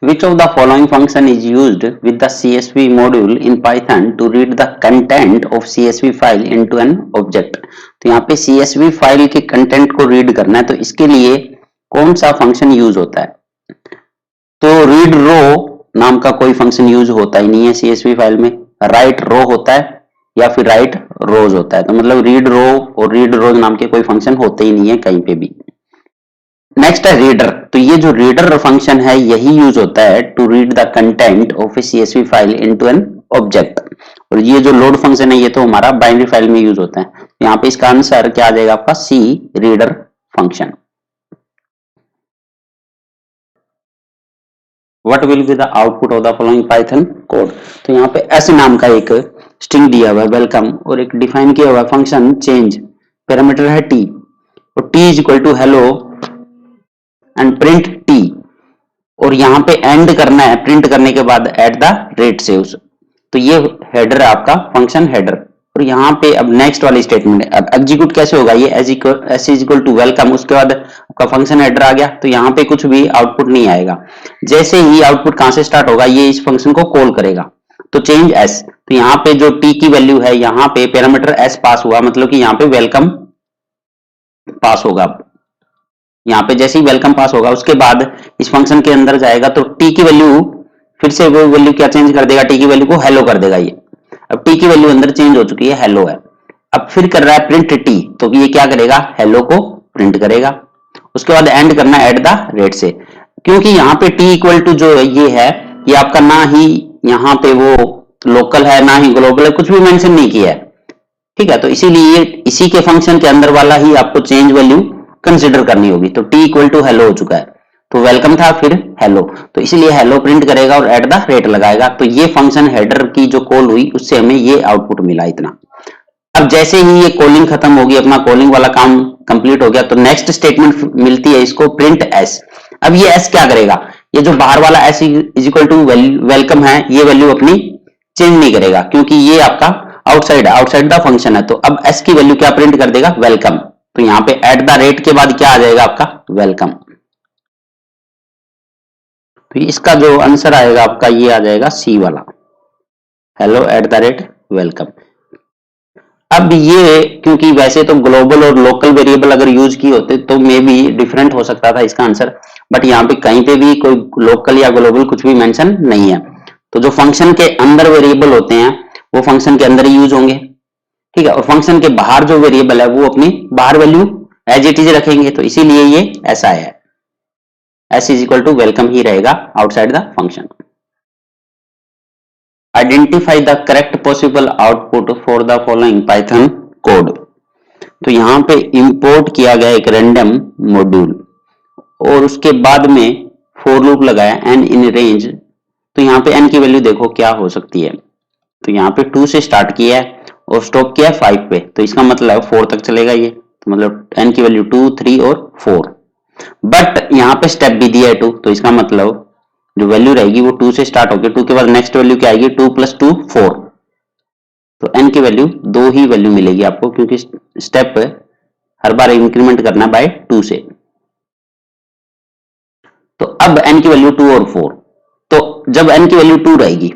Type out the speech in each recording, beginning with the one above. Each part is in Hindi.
Which of the following function is used with the CSV module in Python to read the content of CSV file into an object? तो यहाँ पे CSV फाइल के कंटेंट को रीड करना है, तो इसके लिए कौन सा फंक्शन यूज होता है? तो रीड रो नाम का कोई फंक्शन यूज होता ही नहीं है CSV फाइल में। राइट रो होता है या फिर राइट रोज होता है, तो मतलब रीड रो और रीड रोज नाम के कोई फंक्शन होते ही नहीं है कहीं पे भी। नेक्स्ट है रीडर, तो ये जो रीडर फंक्शन है यही यूज होता है to read the content of a CSV file into an object. और ये जो लोड फंक्शन है ये तो हमारा बाइनरी फाइल में यूज होता है। यहाँ पे इसका आंसर क्या आ जाएगा आपका? C, reader function. What will be the output of the following Python code? तो यहाँ पे एस नाम का एक स्ट्रिंग दिया हुआ है वेलकम, और एक डिफाइन किया हुआ है फंक्शन चेंज, पैरामीटर है टी, और t is equal to hello and print t, और यहाँ पे एंड करना है प्रिंट करने के बाद एट द रेट से उस, तो ये हेडर है आपका फंक्शन हेडर। और यहाँ पे अब नेक्स्ट वाली स्टेटमेंट है, अब एग्जीक्यूट कैसे होगा? ये s is equal to welcome, उसके बाद आपका फंक्शन हेडर आ गया, तो यहाँ पे कुछ भी आउटपुट नहीं आएगा। जैसे ही आउटपुट कहां से स्टार्ट होगा, ये इस फंक्शन को कॉल करेगा, तो चेंज एस, तो यहाँ पे जो टी की वैल्यू है यहाँ पे पैरामीटर एस पास हुआ, मतलब कि यहाँ पे वेलकम पास होगा। यहाँ पे जैसे ही वेलकम पास होगा उसके बाद इस फंक्शन के अंदर जाएगा, तो टी की वैल्यू फिर से वो वैल्यू क्या चेंज कर देगा? टी की वैल्यू को हेलो कर देगा। ये अब टी की वैल्यू अंदर चेंज हो चुकी है, हेलो है। अब फिर कर रहा है प्रिंट टी, तो ये क्या करेगा? हेलो को प्रिंट करेगा। उसके बाद एंड करना है एट द रेट से, क्योंकि यहाँ पे टी इक्वल टू जो ये है ये आपका ना ही यहाँ पे वो लोकल है ना ही ग्लोबल है, कुछ भी मेंशन नहीं किया है, ठीक है। तो इसीलिए इसी के फंक्शन के अंदर वाला ही आपको चेंज वैल्यू कंसिडर करनी होगी। तो टी इक्वल टू हेलो हो चुका है, तो वेलकम था फिर हेलो, तो इसलिए हेलो प्रिंट करेगा और एट द रेट लगाएगा। तो ये फंक्शन हेडर की जो कॉल हुई उससे हमें ये आउटपुट मिला इतना। अब जैसे ही ये कॉलिंग खत्म होगी, अपना कॉलिंग वाला काम कंप्लीट हो गया, तो नेक्स्ट स्टेटमेंट मिलती है इसको प्रिंट एस। अब ये एस क्या करेगा? ये जो बाहर वाला s is equal to welcome है, ये वैल्यू अपनी चेंज नहीं करेगा, क्योंकि ये आपका आउटसाइड द फंक्शन है। तो अब एस की वैल्यू क्या प्रिंट कर देगा? वेलकम। तो यहाँ पे एट द रेट के बाद क्या आ जाएगा आपका? वेलकम। तो इसका जो आंसर आएगा आपका ये आ जाएगा सी वाला, hello at the rate welcome. अब ये क्योंकि वैसे तो ग्लोबल और लोकल वेरिएबल अगर यूज किए होते तो मे बी डिफरेंट हो सकता था इसका आंसर, बट यहाँ पे कहीं पे भी कोई लोकल या ग्लोबल कुछ भी मेंशन नहीं है। तो जो फंक्शन के अंदर वेरिएबल होते हैं वो फंक्शन के अंदर ही यूज होंगे, ठीक है, और फंक्शन के बाहर जो वेरिएबल है वो अपनी बाहर वैल्यू एज इट इज रखेंगे, तो इसीलिए ये ऐसा है, S is equal to welcome ही रहेगा outside the function. Identify the correct possible output for the following Python code. तो यहां पे इंपोर्ट किया गया एक रैंडम मॉड्यूल और उसके बाद में फॉर लूप लगाया एन इन रेंज। तो यहाँ पे एन की वैल्यू देखो क्या हो सकती है, तो यहाँ पे 2 से स्टार्ट किया है और स्टॉप किया है 5 पे, तो इसका मतलब 4 तक चलेगा ये, तो मतलब एन की वैल्यू 2, 3 और 4। बट यहाँ पे स्टेप भी दिया है 2, तो इसका मतलब जो वैल्यू रहेगी वो 2 से स्टार्ट होकर 2 के बाद नेक्स्ट वैल्यू क्या आएगी? 2 + 2 4। तो एन की वैल्यू 2 ही वैल्यू मिलेगी आपको, क्योंकि स्टेप हर बार इंक्रीमेंट करना बाय 2 से। तो अब एन की वैल्यू 2 और 4, तो जब एन की वैल्यू 2 रहेगी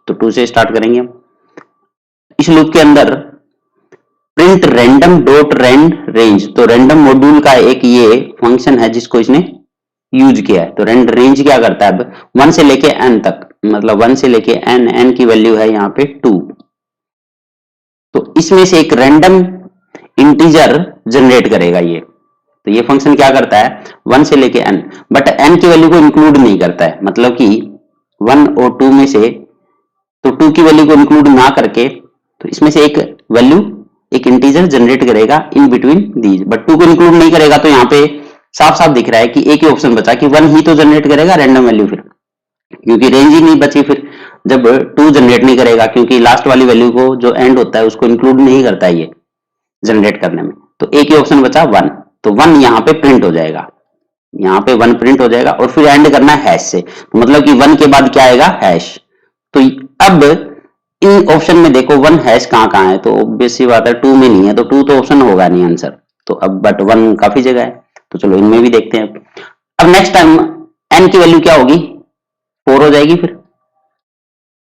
तो 2 से स्टार्ट करेंगे हम। इस लूप के अंदर print random dot rand range, तो रैंडम मॉड्यूल का एक ये फंक्शन है जिसको इसने यूज किया है। तो रैंड रेंज क्या करता है? अब 1 से लेके n तक, मतलब 1 से लेके n की वैल्यू है यहाँ पे 2, तो इसमें से एक रैंडम इंटीजर जनरेट करेगा ये। तो ये फंक्शन क्या करता है? 1 से लेके n, बट n की वैल्यू को इंक्लूड नहीं करता है, मतलब कि 1 और 2 में से, तो 2 की वैल्यू को इंक्लूड ना करके तो इसमें से एक वैल्यू एक इंटीजर जनरेट करेगा इन बिटवीन दीज, बट 2 को इंक्लूड नहीं करेगा। तो यहाँ पे साफ साफ दिख रहा है कि एक ही ऑप्शन बचा कि 1 ही तो जनरेट करेगा रैंडम वैल्यू, फिर क्योंकि रेंज ही नहीं बची फिर जब 2 जनरेट नहीं करेगा, क्योंकि लास्ट वाली वैल्यू को जो एंड होता है उसको इंक्लूड नहीं करता है ये जनरेट करने में। तो एक ही ऑप्शन बचा 1, तो 1 यहाँ पे प्रिंट हो जाएगा, यहाँ पे 1 प्रिंट हो जाएगा और फिर एंड करना है हैश से, तो मतलब कि 1 के बाद क्या आएगा? हैश। तो अब इन ऑप्शन में देखो 1 हैश कहाँ कहाँ है, तो ऑब्वियस सी बात है 2 में नहीं है, तो 2 तो ऑप्शन होगा नहीं आंसर, तो अब बट 1 काफी जगह है, तो चलो इनमें भी देखते हैं। अब नेक्स्ट टाइम एन की वैल्यू क्या होगी? 4 हो जाएगी। फिर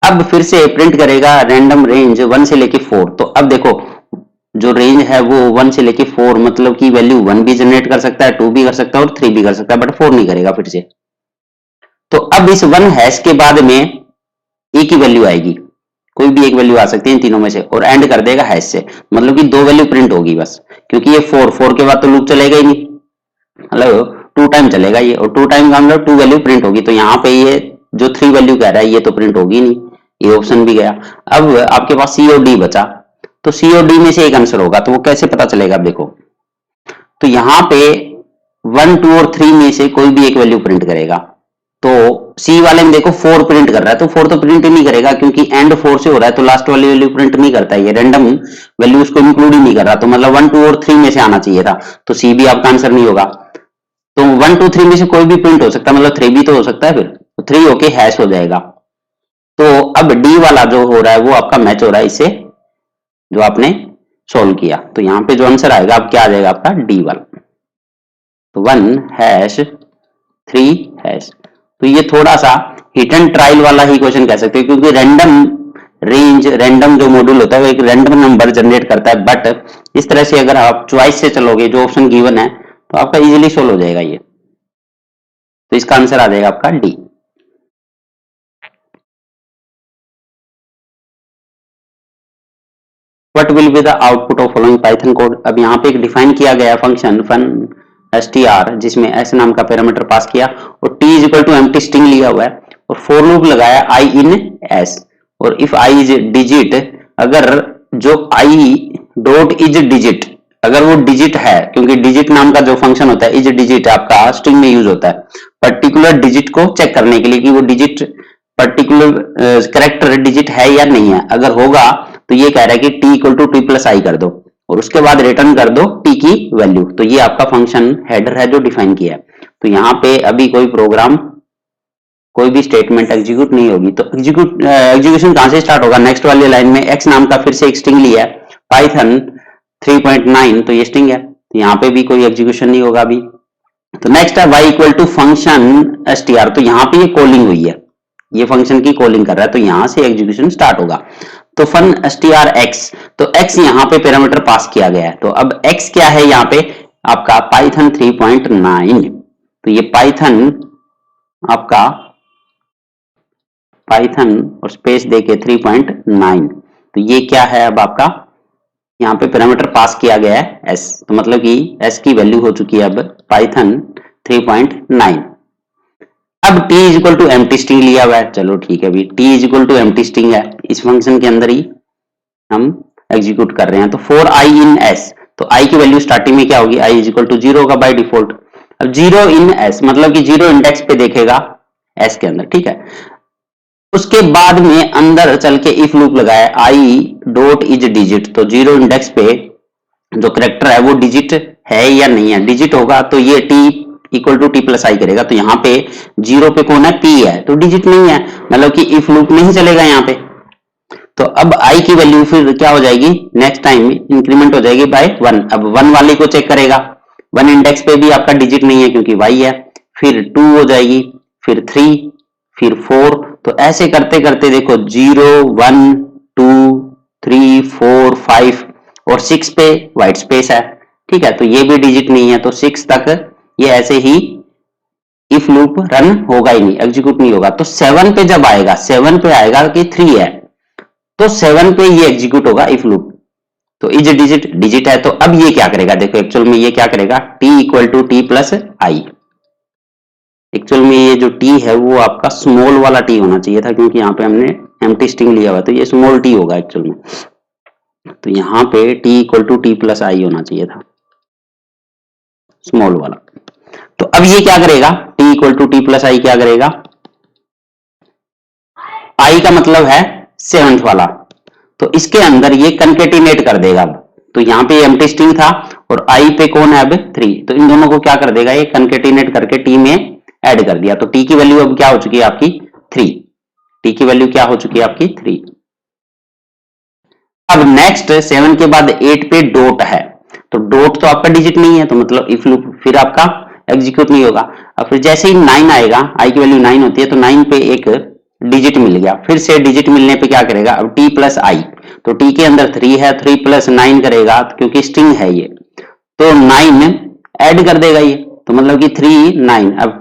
अब फिर से प्रिंट करेगा रैंडम रेंज 1 से लेके 4। तो अब देखो जो रेंज है वो 1 से लेके 4, मतलब की वैल्यू 1 भी जनरेट कर सकता है, 2 भी कर सकता है और 3 भी कर सकता है, बट 4 नहीं करेगा फिर से। तो अब इस 1 हैश के बाद में एक ही वैल्यू आएगी, कोई भी एक वैल्यू आ सकती है इन तीनों में से, और एंड कर देगा हैश से, मतलब कि 2 वैल्यू प्रिंट होगी बस, क्योंकि ये 4 के बाद तो लूप चलेगा ही नहीं, मतलब 2 टाइम चलेगा ये, और 2 टाइम का मतलब 2 वैल्यू प्रिंट होगी। तो यहाँ पे ये जो 3 वैल्यू कह रहा है ये तो प्रिंट होगी नहीं, ये ऑप्शन भी गया। अब आपके पास सी और डी बचा, तो सी और डी में से एक आंसर होगा, तो वो कैसे पता चलेगा? देखो, तो यहाँ पे 1, 2 और 3 में से कोई भी एक वैल्यू प्रिंट करेगा। तो सी वाले में देखो 4 प्रिंट कर रहा है, तो 4 तो प्रिंट ही नहीं करेगा, क्योंकि एंड 4 से हो रहा है, तो लास्ट वाली वैल्यू प्रिंट नहीं करता है, ये रैंडम वैल्यू उसको इंक्लूड ही नहीं कर रहा, तो मतलब 1, 2 और 3 में से आना चाहिए था, तो सी भी आपका आंसर नहीं होगा। तो 1, 2, 3 में से कोई भी प्रिंट हो सकता है, मतलब 3 भी तो हो सकता है, फिर तो 3 होके हैश हो जाएगा। तो अब डी वाला जो हो रहा है वो आपका मैच हो रहा है इससे, जो आपने सोल्व किया। तो यहाँ पे जो आंसर आएगा अब क्या आ जाएगा आपका? डी वाला। तो 1 हैश 3 हैश। तो ये थोड़ा सा हिट एंड ट्रायल वाला ही क्वेश्चन कह सकते हैं, क्योंकि रैंडम रेंज, रैंडम जो मॉड्यूल होता है वो एक रैंडम नंबर जनरेट करता है, बट इस तरह से अगर आप चॉइस से चलोगे, जो ऑप्शन गिवन है, तो आपका इजीली सोल्व हो जाएगा ये। तो इसका आंसर आ जाएगा आपका D. What will be the output of following Python code? अब यहाँ पे एक डिफाइन किया गया फंक्शन फन str, जिसमें s नाम का पैरामीटर पास किया और t is equal to empty string लिया हुआ है, और फॉर लूप लगाया i इन s, और इफ i इज डिजिट, अगर जो i डॉट इज डिजिट, अगर वो डिजिट है, क्योंकि डिजिट नाम का जो फंक्शन होता है इज डिजिट आपका स्ट्रिंग में यूज होता है पर्टिकुलर डिजिट को चेक करने के लिए कि वो डिजिट पर्टिकुलर करेक्टर डिजिट है या नहीं है। अगर होगा तो ये कह रहा है कि t equal to t plus i कर दो, और उसके बाद रिटर्न कर दो t की वैल्यू। तो ये आपका फंक्शन हेडर है जो डिफाइन किया है। तो यहाँ पे अभी कोई प्रोग्राम, कोई भी स्टेटमेंट एग्जीक्यूट नहीं होगी। तो एग्जीक्यूशन कहां से स्टार्ट होगा? नेक्स्ट वाली लाइन में x नाम का फिर से एक स्ट्रिंग लिया है, पाइथन 3.9, तो ये स्ट्रिंग है, तो यहाँ पे भी कोई एग्जीक्यूशन नहीं होगा अभी। तो नेक्स्ट है y equal to function str, तो यहाँ पे ये कॉलिंग हुई है, ये फंक्शन की कॉलिंग कर रहा है, तो यहां से एग्जीक्यूशन स्टार्ट होगा। तो फन str x, तो x यहाँ पे पैरामीटर पास किया गया है, तो अब x क्या है यहाँ पे आपका? पाइथन 3.9। तो ये पाइथन आपका, पाइथन और स्पेस देके 3.9, तो ये क्या है अब आपका? यहाँ पे पैरामीटर पास किया गया है s, तो मतलब कि s की वैल्यू हो चुकी है अब पाइथन 3.9। अब t is equal to empty string लिया हुआ है, चलो ठीक है अभी t is equal to empty string है, इस फंक्शन के अंदर ही हम एग्जीक्यूट कर रहे हैं। तो फॉर i इन s, तो i की वैल्यू स्टार्टिंग में क्या होगी? i इज इक्वल टू 0 होगा बाय डिफॉल्ट। अब 0 इन s मतलब कि 0 इंडेक्स पे देखेगा s के अंदर, ठीक है। उसके बाद में अंदर चल के इफ लूप लगाया i डॉट इज डिजिट, तो 0 इंडेक्स पे जो करेक्टर है वो डिजिट है या नहीं है, डिजिट होगा तो ये t equal to t plus i करेगा। तो यहाँ पे 0 पे कौन है? p है, तो डिजिट नहीं है, मतलब कि इफ लूप नहीं चलेगा यहाँ पे। तो अब i की वैल्यू फिर क्या हो जाएगी? नेक्स्ट टाइम इंक्रीमेंट हो जाएगी बाय 1। अब 1 वाले को चेक करेगा, 1 इंडेक्स पे भी आपका डिजिट नहीं है क्योंकि y है, फिर 2 हो जाएगी, फिर 3, फिर 4, तो ऐसे करते करते देखो 0, 1, 2, 3, 4, 5 और 6 पे व्हाइट स्पेस है, ठीक है, तो ये भी डिजिट नहीं है, तो 6 तक ये ऐसे ही इफ लूप रन होगा ही नहीं, एग्जीक्यूट नहीं होगा। तो 7 पे जब आएगा, 7 पे आएगा कि 3 है, तो 7 पे ये एग्जीक्यूट होगा इफ लूप। तो इज डिजिट डिजिट है, तो अब ये क्या करेगा? देखो एक्चुअल में ये क्या करेगा? t equal to t plus i. Actual में ये जो t है वो आपका स्मॉल वाला t होना चाहिए था, क्योंकि यहाँ पे हमने एम्प्टी स्ट्रिंग लिया हुआ, तो ये स्मॉल t होगा एक्चुअल में। तो यहाँ पे t equal to t plus i होना चाहिए था, स्मॉल वाला। तो अब ये क्या करेगा? t equal to t plus i क्या करेगा? i का मतलब है 7th वाला, तो इसके अंदर ये कंकेटिनेट कर देगा। तो यहाँ पे एम्प्टी स्ट्रिंग था और i पे कौन है अब? 3, तो इन दोनों को क्या कर देगा? ये कंकेटिनेट करके t में ऐड कर दिया। तो t की वैल्यू अब क्या हो चुकी है आपकी? 3। t की वैल्यू क्या हो चुकी है आपकी? 3। अब नेक्स्ट 7 के बाद 8 पे डॉट है, तो डॉट तो आपका डिजिट नहीं है, तो मतलब इफ लूप फिर आपका एग्जीक्यूट नहीं होगा। अब फिर जैसे ही 9 आएगा, आई की वैल्यू 9 होती है, तो 9 पे एक डिजिट मिल गया, फिर से डिजिट मिलने पे क्या करेगा, अब t प्लस आई, तो t के अंदर 3 है, 3 प्लस 9 करेगा क्योंकि स्ट्रिंग है ये, तो 9 ऐड कर देगा ये, तो मतलब कि 3 9। अब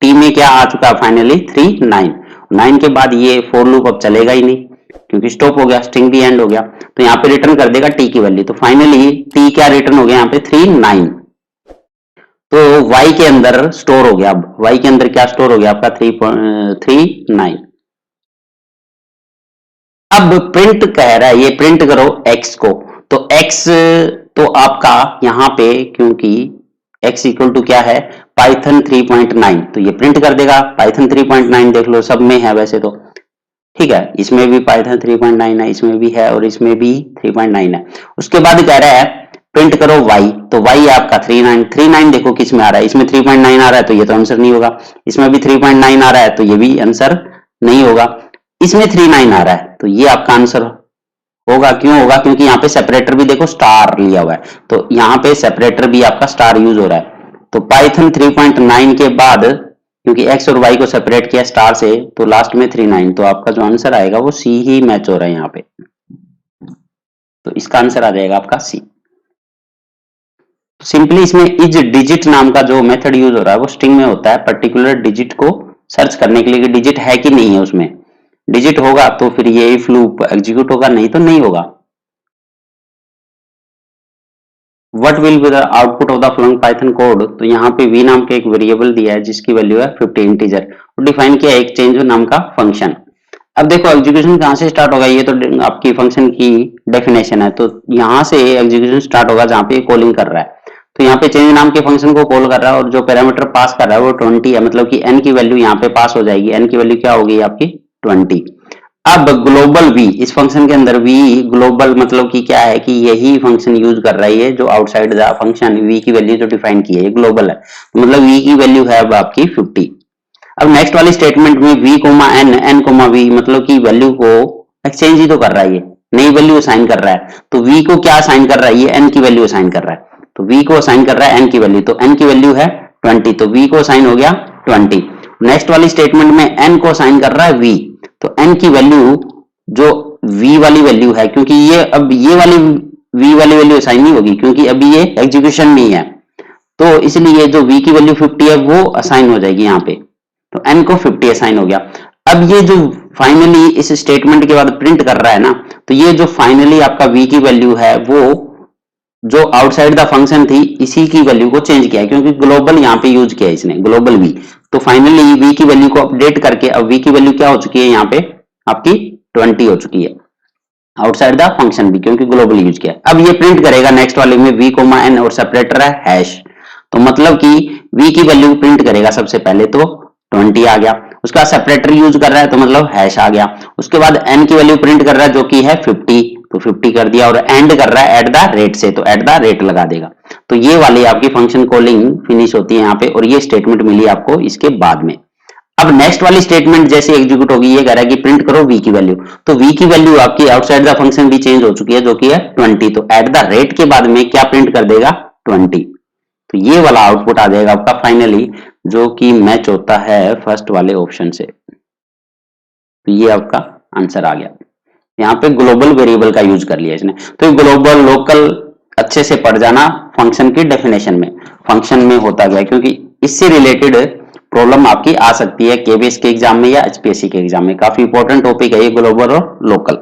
t में क्या आ चुका है फाइनली 3 9। 9 के बाद ये फॉर लूप अब चलेगा ही नहीं क्योंकि स्टॉप हो गया, स्ट्रिंग भी एंड हो गया, तो यहाँ पे रिटर्न कर देगा t की वैल्यू, तो फाइनली t क्या रिटर्न हो गया यहाँ पे 3 9। तो y के अंदर स्टोर हो गया, अब y के अंदर क्या स्टोर हो गया आपका 3 9। अब प्रिंट कह रहा है ये प्रिंट करो x को, तो x तो आपका यहाँ पे क्योंकि x इक्वल टू क्या है पाइथन 3.9, तो ये प्रिंट कर देगा पाइथन 3.9, देख लो सब में है वैसे तो, ठीक है, इसमें भी पाइथन 3.9 है, इसमें भी है और इसमें भी 3.9 है। उसके बाद कह रहा है प्रिंट करो y, तो y आपका 39 देखो किस में आ रहा है, इसमें 3.9 आ रहा है तो ये तो आंसर नहीं होगा, इसमें भी 3.9 आ रहा है तो ये भी आंसर नहीं होगा, इसमें 39 आ रहा है तो ये आपका आंसर होगा। क्यों होगा, क्योंकि यहाँ पे सेपरेटर भी देखो स्टार लिया हुआ है, तो यहाँ पे सेपरेटर भी आपका स्टार यूज हो रहा है, तो पाइथन 3.9 के बाद क्योंकि x और y को सेपरेट किया स्टार से, तो लास्ट में 39, तो आपका जो आंसर आएगा वो सी ही मैच हो रहा है यहाँ पे, तो इसका आंसर आ जाएगा आपका सी। सिंपली इसमें इज डिजिट नाम का जो मेथड यूज हो रहा है वो स्ट्रिंग में होता है, पर्टिकुलर डिजिट को सर्च करने के लिए कि डिजिट है कि नहीं है, उसमें डिजिट होगा तो फिर ये इफ लूप एग्जीक्यूट होगा, नहीं तो नहीं होगा। What will be the output of the following Python code, तो यहाँ पे v नाम का एक वेरिएबल दिया है जिसकी वैल्यू है 50 इंटीजर, और डिफाइन किया एक चेंज नाम का फंक्शन। अब देखो एग्जीक्यूशन कहाँ से स्टार्ट होगा, ये तो आपकी फंक्शन की डेफिनेशन है, तो यहाँ से एग्जीक्यूशन स्टार्ट होगा जहाँ पे कॉलिंग कर रहा है, तो यहाँ पे चेंज नाम के फंक्शन को कॉल कर रहा है और जो पैरामीटर पास कर रहा है वो 20 है, मतलब कि n की वैल्यू यहाँ पे पास हो जाएगी, n की वैल्यू क्या होगी आपकी 20। अब ग्लोबल v, इस फंक्शन के अंदर v ग्लोबल मतलब कि क्या है कि यही फंक्शन यूज कर रही है जो आउटसाइड द फंक्शन v की वैल्यू जो डिफाइन की है, ये ग्लोबल है, मतलब v की वैल्यू है अब आपकी 50। अब नेक्स्ट वाली स्टेटमेंट में v, n, v मतलब कि वैल्यू को एक्सचेंज ही तो कर रहा है, ये नई वैल्यू असाइन कर रहा है, तो v को क्या असाइन कर रहा है, ये n की वैल्यू असाइन कर रहा है, तो v को असाइन कर रहा है n की वैल्यू, तो n की वैल्यू है 20, तो v को असाइन हो गया 20। नेक्स्ट वाली स्टेटमेंट में n को असाइन कर रहा है v, तो n की वैल्यू जो v वाली वैल्यू है, क्योंकि ये अब ये वाली v वाली वैल्यू असाइन नहीं होगी क्योंकि अभी ये एग्जीक्यूशन में है, तो इसलिए जो v की वैल्यू 50 है वो असाइन हो जाएगी यहाँ पे, तो n को 50 असाइन हो गया। अब ये जो फाइनली इस स्टेटमेंट के बाद प्रिंट कर रहा है ना, तो ये जो फाइनली आपका v की वैल्यू है वो जो आउटसाइड द फंक्शन थी इसी की वैल्यू को चेंज किया है, क्योंकि ग्लोबल यहाँ पे यूज किया है इसने ग्लोबल v, तो फाइनली v की वैल्यू को अपडेट करके अब v की वैल्यू क्या हो चुकी है यहाँ पे आपकी 20 हो चुकी है, आउटसाइड द फंक्शन भी क्योंकि ग्लोबल यूज किया। अब ये प्रिंट करेगा नेक्स्ट वाले में v, n और सेपरेटर है हैश, तो मतलब कि v की वैल्यू प्रिंट करेगा सबसे पहले तो 20 आ गया, उसका सेपरेटर यूज कर रहा है तो मतलब हैश आ गया, उसके बाद n की वैल्यू प्रिंट कर रहा है जो कि है 50, तो 50 कर दिया, और एंड कर रहा है एट द रेट से, तो एट द रेट लगा देगा, तो ये वाली आपकी फंक्शन कॉलिंग फिनिश होती है यहाँ पे, और ये स्टेटमेंट मिली आपको इसके बाद में। अब नेक्स्ट वाली स्टेटमेंट जैसे एग्जीक्यूट होगी, ये कह रहा है कि प्रिंट करो v की वैल्यू, तो v की वैल्यू आपकी आउटसाइड द फंक्शन भी चेंज हो चुकी है जो कि है 20, तो एट द रेट के बाद में क्या प्रिंट कर देगा 20, तो ये वाला आउटपुट आ जाएगा आपका फाइनली जो कि मैच होता है फर्स्ट वाले ऑप्शन से, तो ये आपका आंसर आ गया। यहाँ पे ग्लोबल वेरिएबल का यूज कर लिया इसने, तो ग्लोबल लोकल अच्छे से पढ़ जाना फंक्शन की डेफिनेशन में, फंक्शन में होता गया, क्योंकि इससे रिलेटेड प्रॉब्लम आपकी आ सकती है केबीएस के एग्जाम में या एचपीएससी के एग्जाम में, काफी इंपॉर्टेंट टॉपिक है ये ग्लोबल और लोकल।